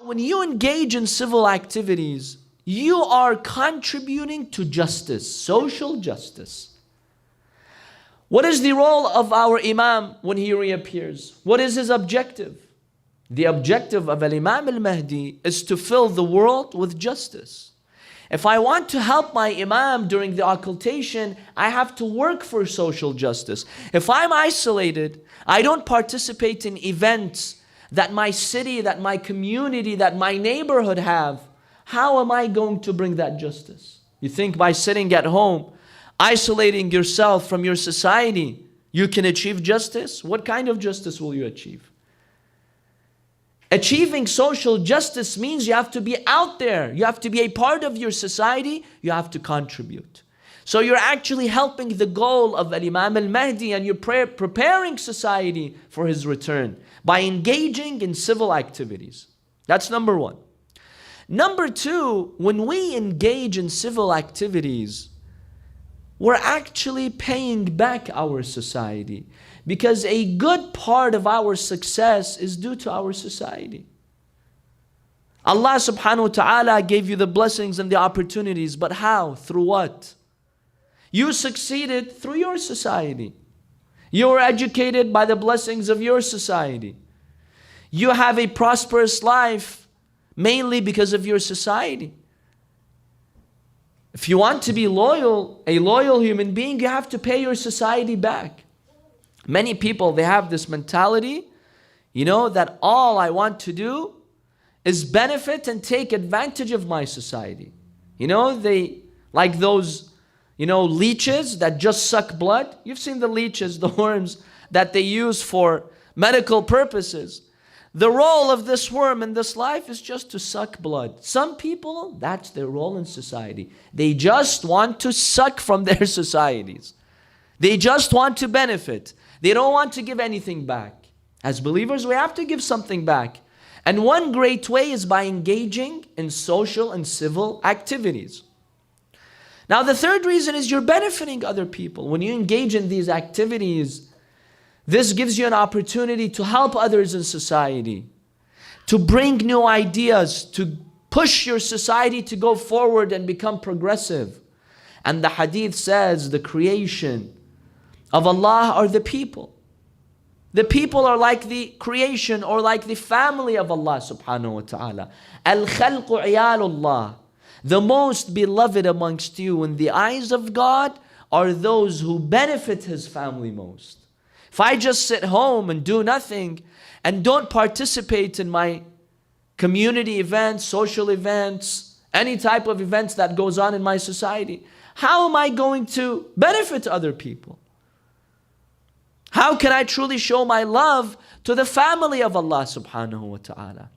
When you engage in civil activities, you are contributing to justice, social justice. What is the role of our Imam when he reappears? What is his objective? The objective of Imam al-Mahdi is to fill the world with justice. If I want to help my Imam during the occultation, I have to work for social justice. If I'm isolated, I don't participate in events that my city, that my community, that my neighborhood have, how am I going to bring that justice? You think by sitting at home, isolating yourself from your society, you can achieve justice? What kind of justice will you achieve? Achieving social justice means you have to be out there. You have to be a part of your society. You have to contribute. So you're actually helping the goal of Imam al-Mahdi, and you're preparing society for his return by engaging in civil activities. That's number one. Number two, when we engage in civil activities, we're actually paying back our society, because a good part of our success is due to our society. Allah subhanahu wa ta'ala gave you the blessings and the opportunities, but how? Through what? You succeeded through your society. You were educated by the blessings of your society. You have a prosperous life mainly because of your society. If you want to be loyal, a loyal human being, you have to pay your society back. Many people, they have this mentality, that all I want to do is benefit and take advantage of my society. They like those, leeches that just suck blood. You've seen the leeches, the worms that they use for medical purposes. The role of this worm in this life is just to suck blood. Some people, that's their role in society. They just want to suck from their societies. They just want to benefit. They don't want to give anything back. As believers, we have to give something back. And one great way is by engaging in social and civil activities. Now, the third reason is you're benefiting other people. When you engage in these activities, this gives you an opportunity to help others in society, to bring new ideas, to push your society to go forward and become progressive. And the hadith says the creation of Allah are the people. The people are like the creation or like the family of Allah subhanahu wa ta'ala. Al-khalqu iyalullah. The most beloved amongst you in the eyes of God are those who benefit His family most. If I just sit home and do nothing and don't participate in my community events, social events, any type of events that goes on in my society, how am I going to benefit other people? How can I truly show my love to the family of Allah subhanahu wa ta'ala?